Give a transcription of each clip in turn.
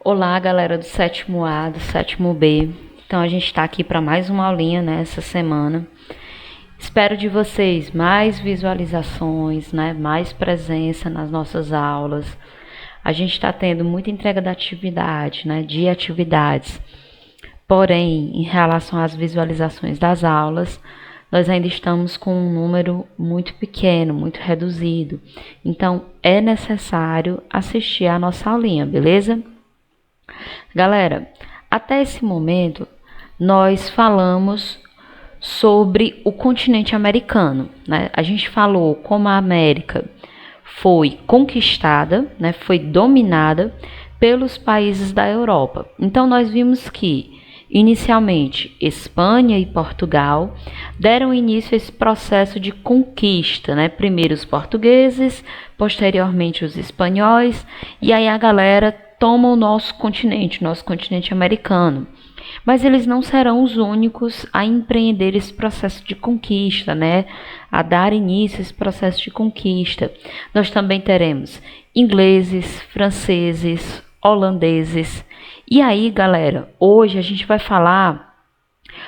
Olá, galera do sétimo A, do sétimo B. Então a gente está aqui para mais uma aulinha nessa semana. Espero de vocês mais visualizações, né? Mais presença nas nossas aulas. A gente está tendo muita entrega da atividade, né? De atividades. Porém, em relação às visualizações das aulas, nós ainda estamos com um número muito pequeno, muito reduzido. Então, é necessário assistir a nossa aulinha, beleza? Galera, até esse momento, nós falamos sobre o continente americano, né? A gente falou como a América foi conquistada, né? Foi dominada pelos países da Europa. Então, nós vimos que inicialmente, Espanha e Portugal deram início a esse processo de conquista, né? Primeiro os portugueses, posteriormente os espanhóis, e aí a galera toma o nosso continente americano. Mas eles não serão os únicos a empreender esse processo de conquista, né? A dar início a esse processo de conquista. Nós também teremos ingleses, franceses, holandeses. E aí, galera, hoje a gente vai falar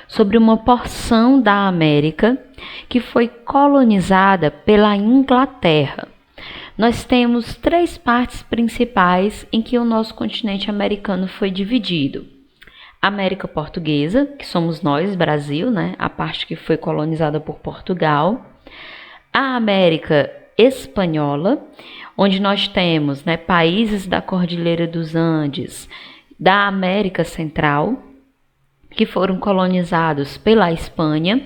sobre uma porção da América que foi colonizada pela Inglaterra. Nós temos três partes principais em que o nosso continente americano foi dividido. A América Portuguesa, que somos nós, Brasil, né? A parte que foi colonizada por Portugal. A América Espanhola, onde nós temos, né, países da Cordilheira dos Andes, da América Central, que foram colonizados pela Espanha,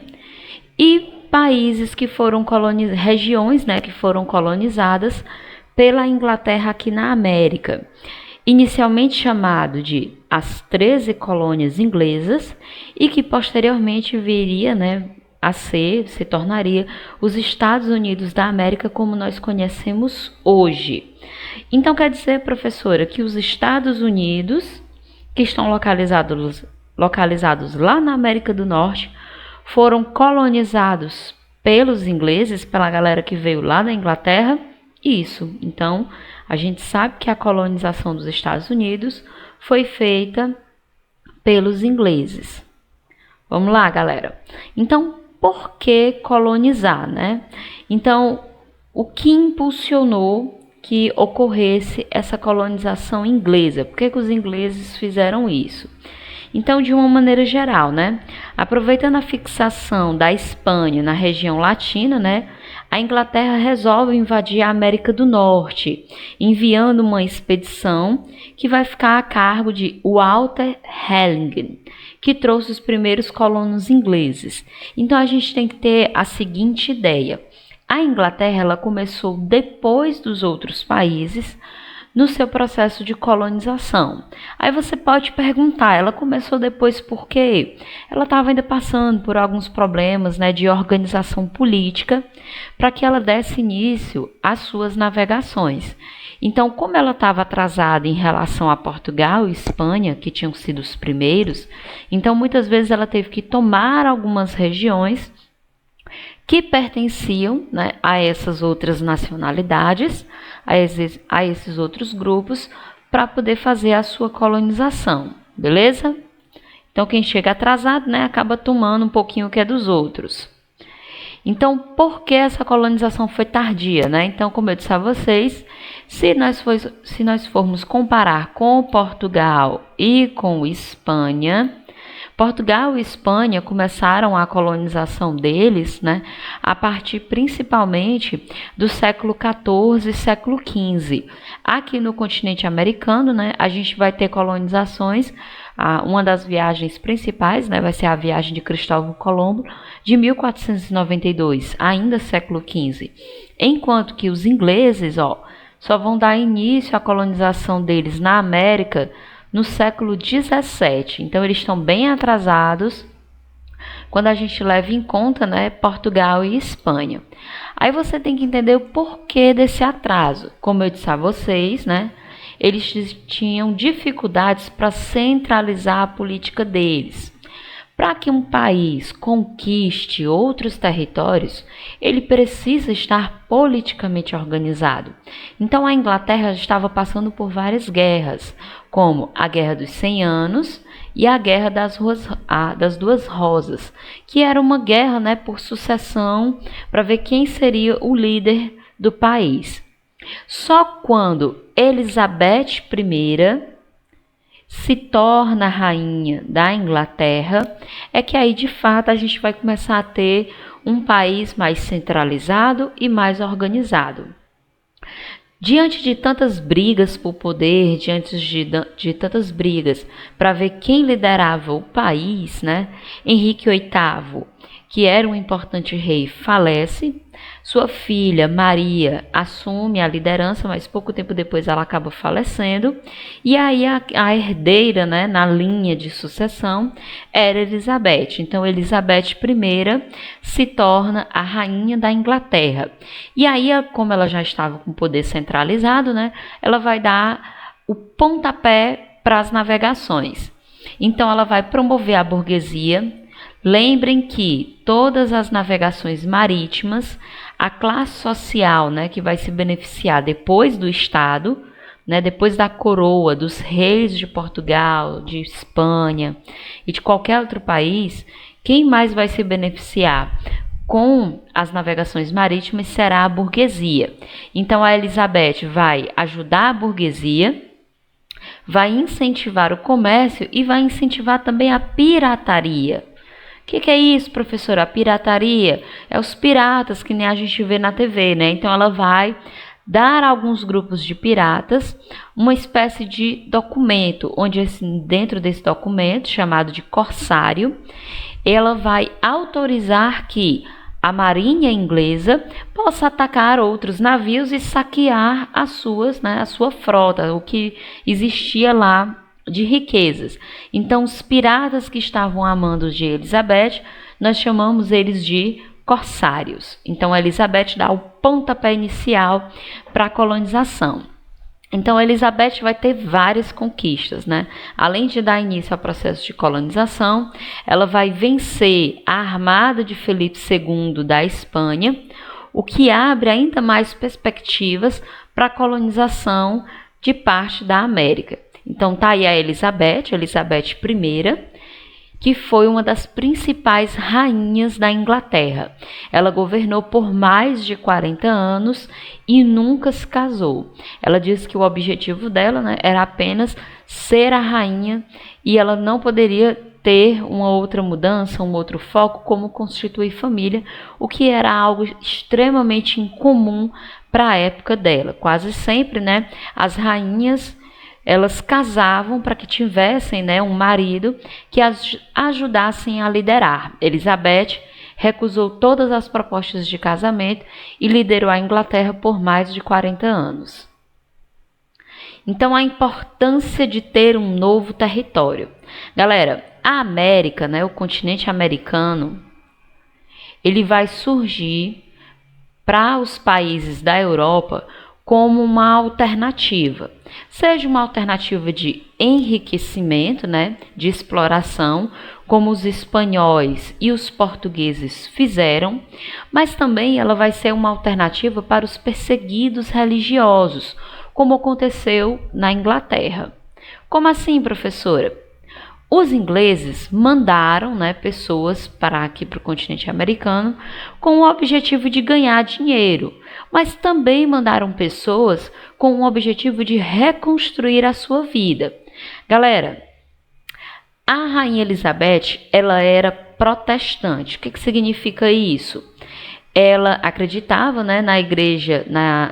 e países que foram regiões, né, que foram colonizadas pela Inglaterra aqui na América. Inicialmente chamado de as 13 colônias inglesas e que posteriormente viria, né, se tornaria os Estados Unidos da América como nós conhecemos hoje. Então quer dizer, professora, que os Estados Unidos, que estão localizados lá na América do Norte, foram colonizados pelos ingleses, pela galera que veio lá da Inglaterra? Isso. Então, a gente sabe que a colonização dos Estados Unidos foi feita pelos ingleses. Vamos lá, galera. Então, por que colonizar, né? Então, o que impulsionou que ocorresse essa colonização inglesa? Por que os ingleses fizeram isso? Então, de uma maneira geral, né? Aproveitando a fixação da Espanha na região latina, né? A Inglaterra resolve invadir a América do Norte, enviando uma expedição que vai ficar a cargo de Walter Hellingen, que trouxe os primeiros colonos ingleses. Então, a gente tem que ter a seguinte ideia. A Inglaterra ela começou depois dos outros países no seu processo de colonização. Aí você pode perguntar, ela começou depois por quê? Ela estava ainda passando por alguns problemas, né, de organização política para que ela desse início às suas navegações. Então, como ela estava atrasada em relação a Portugal e Espanha, que tinham sido os primeiros, então muitas vezes ela teve que tomar algumas regiões que pertenciam, né, a essas outras nacionalidades, a esses outros grupos, para poder fazer a sua colonização, beleza? Então, quem chega atrasado, né, acaba tomando um pouquinho o que é dos outros. Então, por que essa colonização foi tardia, né? Então, como eu disse a vocês, se nós formos comparar com Portugal e com Espanha, Portugal e Espanha começaram a colonização deles, né, a partir principalmente do século XIV e século XV. Aqui no continente americano, né, a gente vai ter colonizações. Uma das viagens principais, né, vai ser a viagem de Cristóvão Colombo, de 1492, ainda século XV. Enquanto que os ingleses, só vão dar início à colonização deles na América no século XVII. Então, eles estão bem atrasados quando a gente leva em conta, né, Portugal e Espanha. Aí você tem que entender o porquê desse atraso. Como eu disse a vocês, né, eles tinham dificuldades para centralizar a política deles. Para que um país conquiste outros territórios, ele precisa estar politicamente organizado. Então a Inglaterra estava passando por várias guerras, como a Guerra dos 100 Anos e a Guerra das Duas Rosas, que era uma guerra, né, por sucessão para ver quem seria o líder do país. Só quando Elizabeth I se torna rainha da Inglaterra é que aí de fato a gente vai começar a ter um país mais centralizado e mais organizado. Diante de tantas brigas por poder, diante de tantas brigas para ver quem liderava o país, né? Henrique VIII, que era um importante rei, falece. Sua filha, Maria, assume a liderança, mas pouco tempo depois ela acaba falecendo. E aí a herdeira, né, na linha de sucessão era Elizabeth. Então, Elizabeth I se torna a rainha da Inglaterra. E aí, como ela já estava com o poder centralizado, né, ela vai dar o pontapé para as navegações. Então, ela vai promover a burguesia. Lembrem que todas as navegações marítimas, a classe social, né, que vai se beneficiar depois do Estado, né, depois da coroa, dos reis de Portugal, de Espanha e de qualquer outro país, quem mais vai se beneficiar com as navegações marítimas será a burguesia. Então a Elizabeth vai ajudar a burguesia, vai incentivar o comércio e vai incentivar também a pirataria. O que é isso, professora? A pirataria é os piratas que nem a gente vê na TV, né? Então ela vai dar a alguns grupos de piratas uma espécie de documento, onde dentro desse documento, chamado de corsário, ela vai autorizar que a marinha inglesa possa atacar outros navios e saquear as suas, né, a sua frota, o que existia lá de riquezas. Então, os piratas que estavam a mando de Elizabeth, nós chamamos eles de corsários. Então, Elizabeth dá o pontapé inicial para a colonização. Então, Elizabeth vai ter várias conquistas, né? Além de dar início ao processo de colonização, ela vai vencer a armada de Felipe II da Espanha, o que abre ainda mais perspectivas para a colonização de parte da América. Então, tá aí a Elizabeth I, que foi uma das principais rainhas da Inglaterra. Ela governou por mais de 40 anos e nunca se casou. Ela disse que o objetivo dela, né, era apenas ser a rainha e ela não poderia ter uma outra mudança, um outro foco, como constituir família, o que era algo extremamente incomum para a época dela. Quase sempre, né, as rainhas elas casavam para que tivessem, né, um marido que as ajudassem a liderar. Elizabeth recusou todas as propostas de casamento e liderou a Inglaterra por mais de 40 anos. Então, a importância de ter um novo território. Galera, a América, né, o continente americano, ele vai surgir para os países da Europa como uma alternativa, seja uma alternativa de enriquecimento, né, de exploração, como os espanhóis e os portugueses fizeram, mas também ela vai ser uma alternativa para os perseguidos religiosos, como aconteceu na Inglaterra. Como assim, professora? Os ingleses mandaram, né, pessoas para aqui para o continente americano com o objetivo de ganhar dinheiro, mas também mandaram pessoas com o objetivo de reconstruir a sua vida. Galera, a Rainha Elizabeth, ela era protestante. O que significa isso? Ela acreditava, né, na igreja,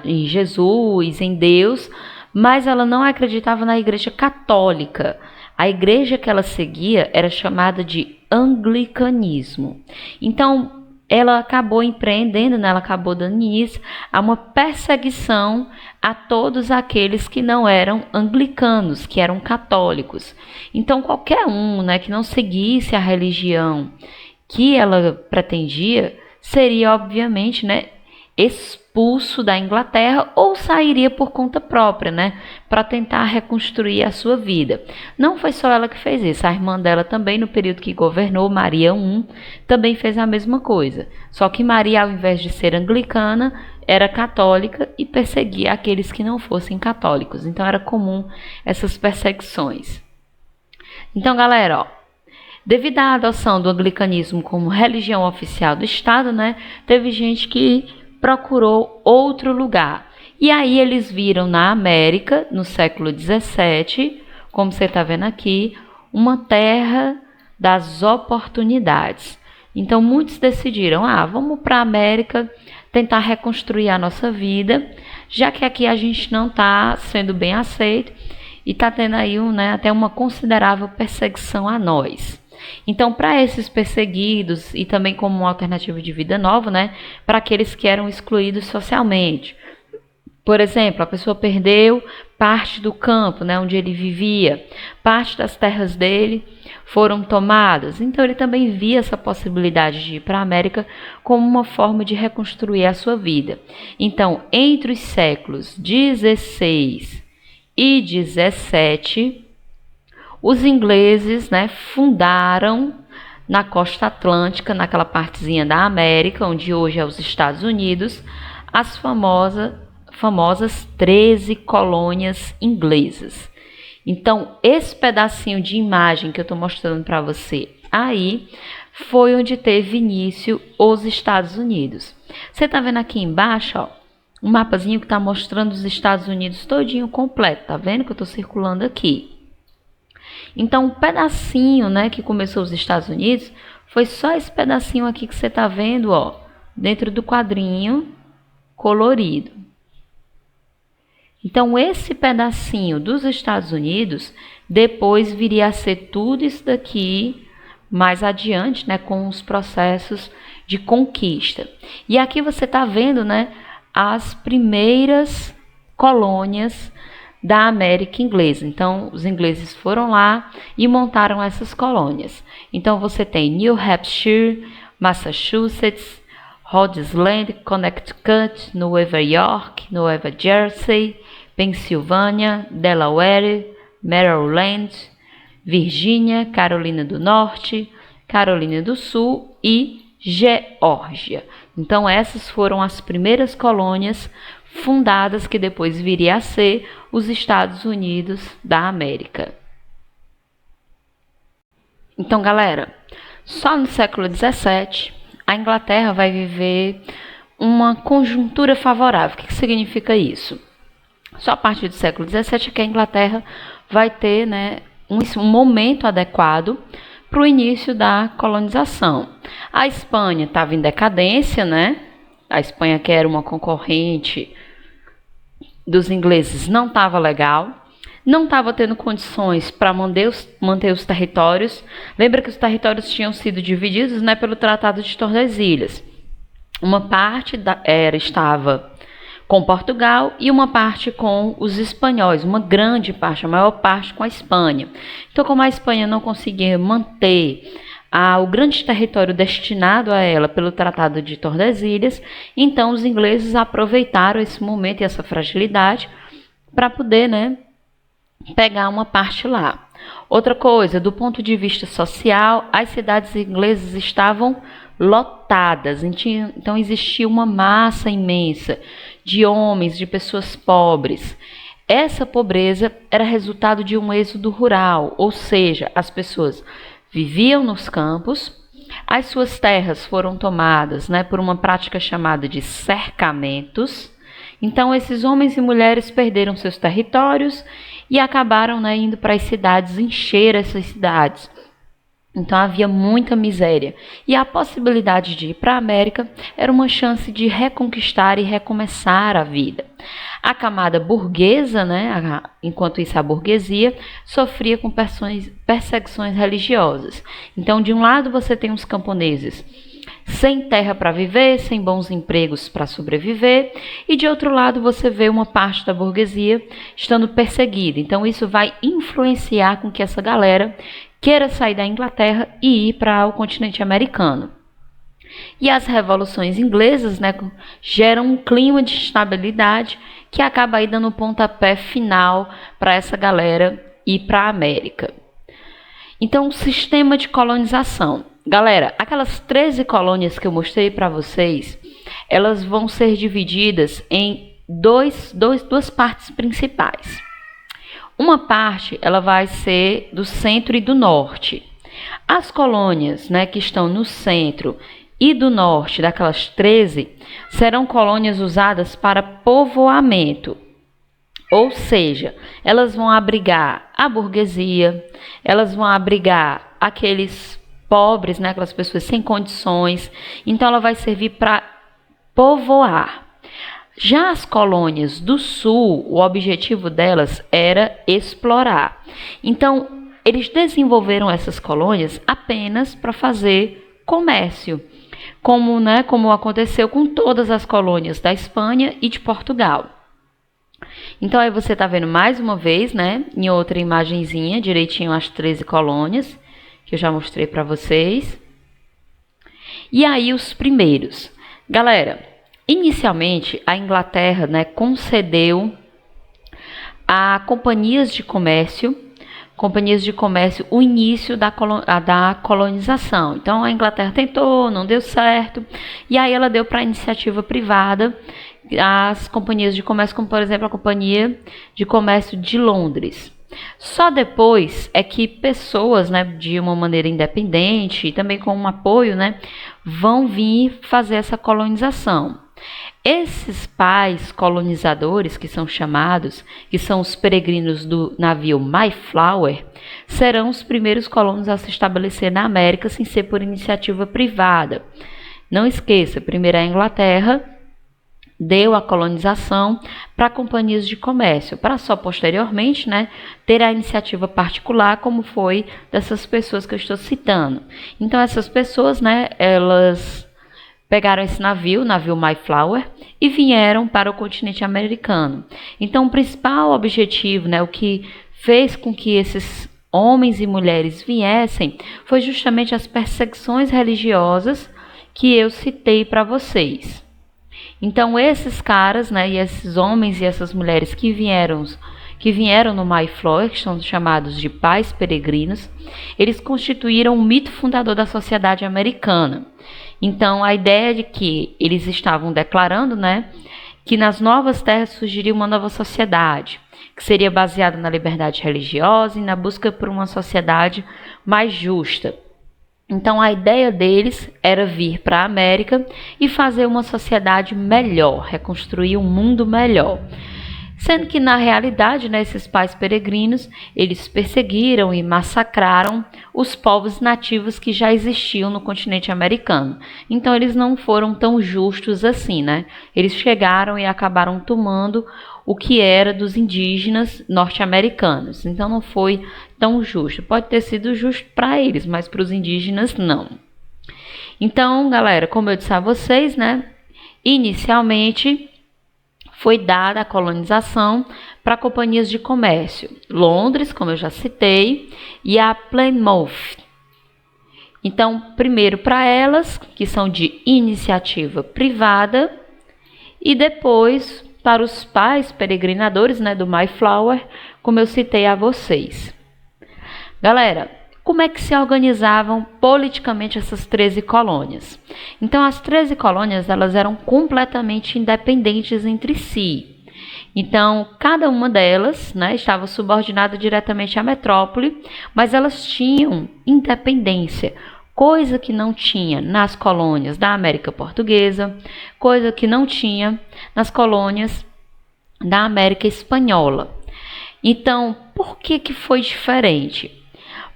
em Jesus, em Deus, mas ela não acreditava na igreja católica. A igreja que ela seguia era chamada de anglicanismo. Então, ela acabou empreendendo, né? Ela acabou dando início a uma perseguição a todos aqueles que não eram anglicanos, que eram católicos. Então, qualquer um, né, que não seguisse a religião que ela pretendia, seria, obviamente, né, expulso da Inglaterra ou sairia por conta própria, né, para tentar reconstruir a sua vida. Não foi só ela que fez isso, a irmã dela também, no período que governou, Maria I, também fez a mesma coisa. Só que Maria, ao invés de ser anglicana, era católica e perseguia aqueles que não fossem católicos. Então era comum essas perseguições. Então, galera, devido à adoção do anglicanismo como religião oficial do Estado, né, teve gente que procurou outro lugar. E aí eles viram na América, no século XVII, como você está vendo aqui, uma terra das oportunidades. Então muitos decidiram, vamos para a América tentar reconstruir a nossa vida, já que aqui a gente não está sendo bem aceito e está tendo aí até uma considerável perseguição a nós. Então, para esses perseguidos e também como uma alternativa de vida nova, né, para aqueles que eram excluídos socialmente. Por exemplo, a pessoa perdeu parte do campo, né, onde ele vivia, parte das terras dele foram tomadas. Então, ele também via essa possibilidade de ir para a América como uma forma de reconstruir a sua vida. Então, entre os séculos 16 e 17, os ingleses, né, fundaram na costa atlântica, naquela partezinha da América, onde hoje é os Estados Unidos, as famosas 13 colônias inglesas. Então, esse pedacinho de imagem que eu estou mostrando para você aí, foi onde teve início os Estados Unidos. Você está vendo aqui embaixo, ó, um mapazinho que está mostrando os Estados Unidos todinho completo, tá vendo que eu estou circulando aqui? Então, um pedacinho, né, que começou os Estados Unidos, foi só esse pedacinho aqui que você está vendo, ó, dentro do quadrinho colorido. Então, esse pedacinho dos Estados Unidos, depois viria a ser tudo isso daqui, mais adiante, né, com os processos de conquista. E aqui você está vendo, né, as primeiras colônias da América inglesa. Então, os ingleses foram lá e montaram essas colônias. Então, você tem New Hampshire, Massachusetts, Rhode Island, Connecticut, Nova York, Nova Jersey, Pensilvânia, Delaware, Maryland, Virgínia, Carolina do Norte, Carolina do Sul e Geórgia. Então, essas foram as primeiras colônias fundadas que depois viria a ser os Estados Unidos da América. Então, galera, só no século XVII a Inglaterra vai viver uma conjuntura favorável. O que significa isso? Só a partir do século XVII é que a Inglaterra vai ter, né, um momento adequado para o início da colonização. A Espanha estava em decadência, né? A Espanha, que era uma concorrente dos ingleses, não estava legal, não estava tendo condições para manter os territórios. Lembra que os territórios tinham sido divididos, né, pelo Tratado de Tordesilhas. Uma parte estava com Portugal e uma parte com os espanhóis, uma grande parte, a maior parte com a Espanha. Então, como a Espanha não conseguia manter o grande território destinado a ela pelo Tratado de Tordesilhas, então os ingleses aproveitaram esse momento e essa fragilidade para poder, né, pegar uma parte lá. Outra coisa, do ponto de vista social, as cidades inglesas estavam lotadas, então existia uma massa imensa de homens, de pessoas pobres. Essa pobreza era resultado de um êxodo rural, ou seja, as pessoas viviam nos campos, as suas terras foram tomadas, né, por uma prática chamada de cercamentos. Então, esses homens e mulheres perderam seus territórios e acabaram, né, indo para as cidades, encher essas cidades. Então, havia muita miséria. E a possibilidade de ir para a América era uma chance de reconquistar e recomeçar a vida. A camada burguesa, né, enquanto isso a burguesia, sofria com perseguições religiosas. Então, de um lado você tem os camponeses sem terra para viver, sem bons empregos para sobreviver, e de outro lado você vê uma parte da burguesia estando perseguida. Então, isso vai influenciar com que essa galera queira sair da Inglaterra e ir para o continente americano. E as revoluções inglesas, né, geram um clima de instabilidade que acaba aí dando o pontapé final para essa galera ir para a América. Então, o sistema de colonização. Galera, aquelas 13 colônias que eu mostrei para vocês, elas vão ser divididas em duas partes principais. Uma parte ela vai ser do centro e do norte. As colônias, né, que estão no centro e do norte daquelas 13 serão colônias usadas para povoamento. Ou seja, elas vão abrigar a burguesia, elas vão abrigar aqueles pobres, né, aquelas pessoas sem condições. Então ela vai servir para povoar. Já as colônias do sul, o objetivo delas era explorar. Então, eles desenvolveram essas colônias apenas para fazer comércio, como aconteceu com todas as colônias da Espanha e de Portugal. Então, aí você está vendo mais uma vez, né, em outra imagenzinha, direitinho as 13 colônias, que eu já mostrei para vocês. E aí os primeiros. Galera, inicialmente a Inglaterra, né, concedeu a companhias de comércio o início da colonização. Então a Inglaterra tentou, não deu certo, e aí ela deu para a iniciativa privada as companhias de comércio, como por exemplo a Companhia de Comércio de Londres. Só depois é que pessoas, né, de uma maneira independente e também com um apoio, né, vão vir fazer essa colonização. Esses pais colonizadores que são chamados, que são os peregrinos do navio Mayflower, serão os primeiros colonos a se estabelecer na América sem ser por iniciativa privada. Não esqueça, primeiro a Inglaterra deu a colonização para companhias de comércio, para só posteriormente, né, ter a iniciativa particular, como foi dessas pessoas que eu estou citando. Então essas pessoas, né, elas pegaram esse navio Mayflower, e vieram para o continente americano. Então o principal objetivo, né, o que fez com que esses homens e mulheres viessem, foi justamente as perseguições religiosas que eu citei para vocês. Então esses caras, né, e esses homens e essas mulheres que vieram no Mayflower, que são chamados de pais peregrinos, eles constituíram o mito fundador da sociedade americana. Então a ideia de que eles estavam declarando, né, que nas novas terras surgiria uma nova sociedade, que seria baseada na liberdade religiosa e na busca por uma sociedade mais justa. Então a ideia deles era vir para a América e fazer uma sociedade melhor, reconstruir um mundo melhor. Sendo que na realidade, né, esses pais peregrinos, eles perseguiram e massacraram os povos nativos que já existiam no continente americano. Então eles não foram tão justos assim, né? Eles chegaram e acabaram tomando o que era dos indígenas norte-americanos. Então não foi tão justo. Pode ter sido justo para eles, mas para os indígenas não. Então, galera, como eu disse a vocês, né, inicialmente foi dada a colonização para companhias de comércio. Londres, como eu já citei, e a Plymouth. Então, primeiro para elas, que são de iniciativa privada, e depois para os pais peregrinadores, né, do Mayflower, como eu citei a vocês. Galera, como é que se organizavam politicamente essas 13 colônias? Então, as 13 colônias, elas eram completamente independentes entre si. Então, cada uma delas, né, estava subordinada diretamente à metrópole, mas elas tinham independência, coisa que não tinha nas colônias da América Portuguesa, coisa que não tinha nas colônias da América Espanhola. Então, por que foi diferente?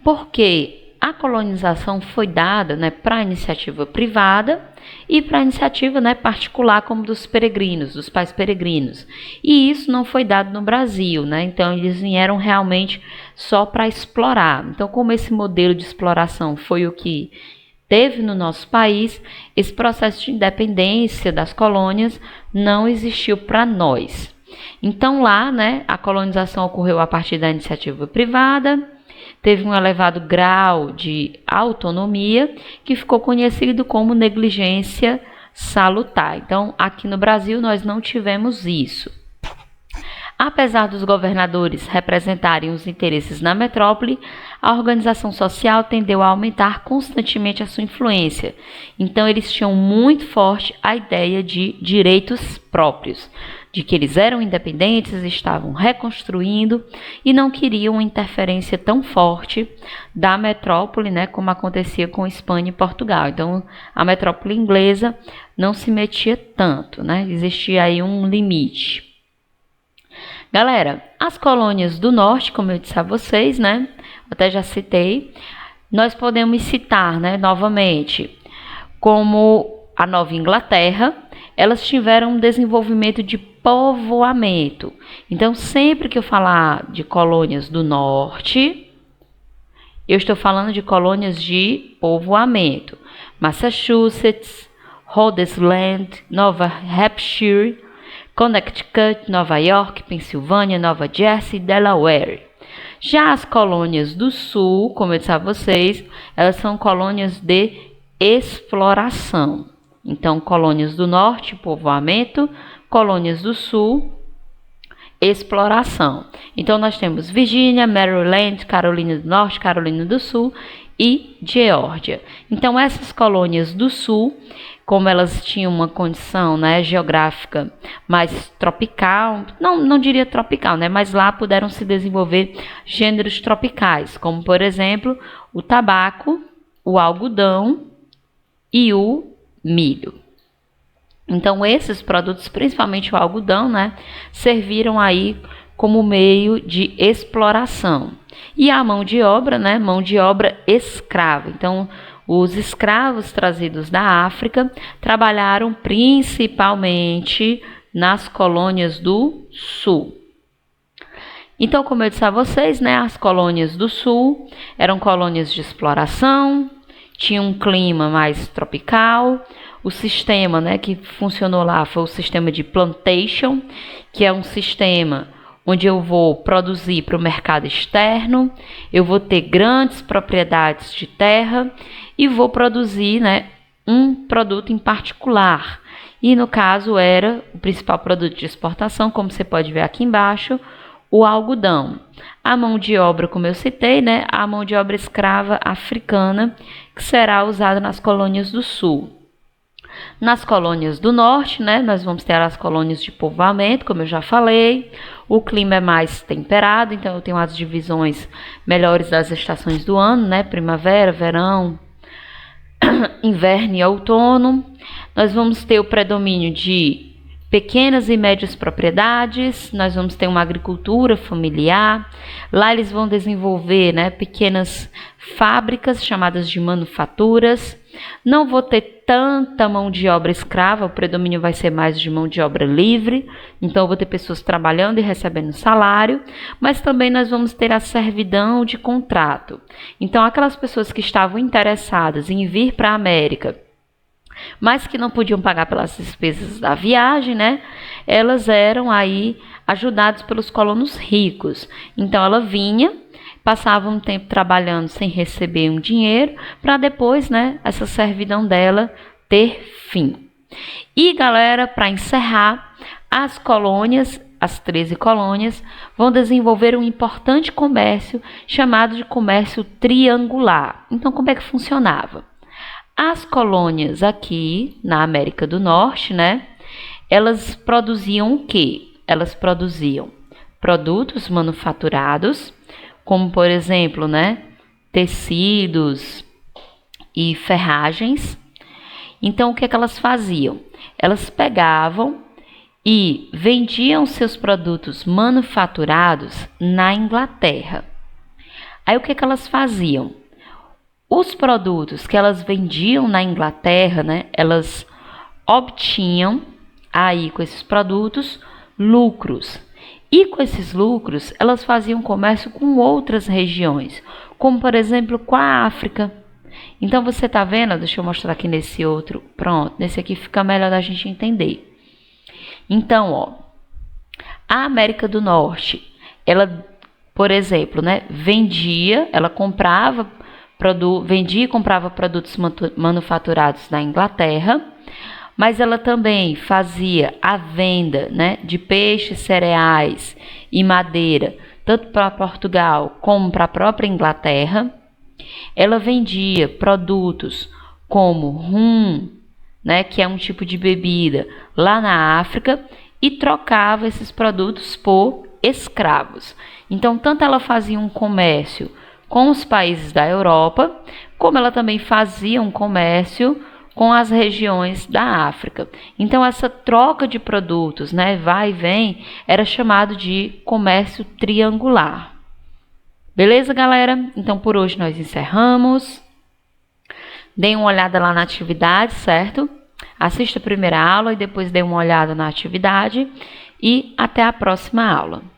Porque a colonização foi dada, né, para a iniciativa privada e para a iniciativa, né, particular, como dos peregrinos, dos pais peregrinos. E isso não foi dado no Brasil, né? Então eles vieram realmente só para explorar. Então, como esse modelo de exploração foi o que teve no nosso país, esse processo de independência das colônias não existiu para nós. Então lá, né, a colonização ocorreu a partir da iniciativa privada teve um elevado grau de autonomia, que ficou conhecido como negligência salutar. Então, aqui no Brasil, nós não tivemos isso. Apesar dos governadores representarem os interesses na metrópole, a organização social tendeu a aumentar constantemente a sua influência. Então, eles tinham muito forte a ideia de direitos próprios, de que eles eram independentes, estavam reconstruindo e não queriam uma interferência tão forte da metrópole, né, como acontecia com Espanha e Portugal. Então, a metrópole inglesa não se metia tanto, né? Existia aí um limite. Galera, as colônias do norte, como eu disse a vocês, né? Até já citei. Nós podemos citar, né, novamente, como a Nova Inglaterra. Elas tiveram um desenvolvimento de povoamento. Então, sempre que eu falar de colônias do norte, eu estou falando de colônias de povoamento. Massachusetts, Rhode Island, Nova Hampshire, Connecticut, Nova York, Pensilvânia, Nova Jersey e Delaware. Já as colônias do sul, como eu disse a vocês, elas são colônias de exploração. Então, colônias do norte, povoamento, colônias do sul, exploração. Então, nós temos Virgínia, Maryland, Carolina do Norte, Carolina do Sul e Geórgia. Então, essas colônias do sul, como elas tinham uma condição, né, geográfica mais tropical, não diria tropical, né, mas lá puderam se desenvolver gêneros tropicais, como, por exemplo, o tabaco, o algodão e o milho. Então, esses produtos, principalmente o algodão, né, serviram aí como meio de exploração. E a mão de obra, né, mão de obra escrava. Então, os escravos trazidos da África trabalharam principalmente nas colônias do sul. Então, como eu disse a vocês, né, as colônias do sul eram colônias de exploração, tinham um clima mais tropical. O sistema, né, que funcionou lá foi o sistema de plantation, que é um sistema onde eu vou produzir para o mercado externo, eu vou ter grandes propriedades de terra e vou produzir, né, um produto em particular. E no caso era o principal produto de exportação, como você pode ver aqui embaixo, o algodão. A mão de obra, como eu citei, né, a mão de obra escrava africana, que será usada nas colônias do sul. Nas colônias do norte, né, nós vamos ter as colônias de povoamento, como eu já falei. O clima é mais temperado, então eu tenho as divisões melhores das estações do ano, né, primavera, verão, inverno e outono. Nós vamos ter o predomínio de pequenas e médias propriedades, nós vamos ter uma agricultura familiar. Lá eles vão desenvolver, né, pequenas fábricas chamadas de manufaturas. Não vou ter tanta mão de obra escrava, o predomínio vai ser mais de mão de obra livre, então eu vou ter pessoas trabalhando e recebendo salário, mas também nós vamos ter a servidão de contrato. Então, aquelas pessoas que estavam interessadas em vir para a América, mas que não podiam pagar pelas despesas da viagem, né? Elas eram aí ajudadas pelos colonos ricos. Então, ela vinha, passava um tempo trabalhando sem receber um dinheiro, para depois, né, essa servidão dela ter fim. E, galera, para encerrar, as colônias, as 13 colônias, vão desenvolver um importante comércio chamado de comércio triangular. Então, como é que funcionava? As colônias aqui na América do Norte, né, elas produziam o quê? Elas produziam produtos manufaturados, como, por exemplo, né, tecidos e ferragens. Então, o que é que elas faziam? Elas pegavam e vendiam seus produtos manufaturados na Inglaterra. Aí, o que é que elas faziam? Os produtos que elas vendiam na Inglaterra, né, elas obtinham aí com esses produtos lucros. E com esses lucros, elas faziam comércio com outras regiões, como por exemplo com a África. Então você tá vendo, deixa eu mostrar aqui nesse outro, pronto, nesse aqui fica melhor da gente entender. Então, ó, a América do Norte, ela por exemplo, né, vendia e comprava produtos manufaturados na Inglaterra, mas ela também fazia a venda, né, de peixes, cereais e madeira, tanto para Portugal como para a própria Inglaterra. Ela vendia produtos como rum, né, que é um tipo de bebida, lá na África, e trocava esses produtos por escravos. Então, tanto ela fazia um comércio com os países da Europa, como ela também fazia um comércio com as regiões da África. Então, essa troca de produtos, né, vai e vem, era chamado de comércio triangular. Beleza, galera? Então, por hoje nós encerramos. Deem uma olhada lá na atividade, certo? Assista a primeira aula e depois dê uma olhada na atividade. E até a próxima aula.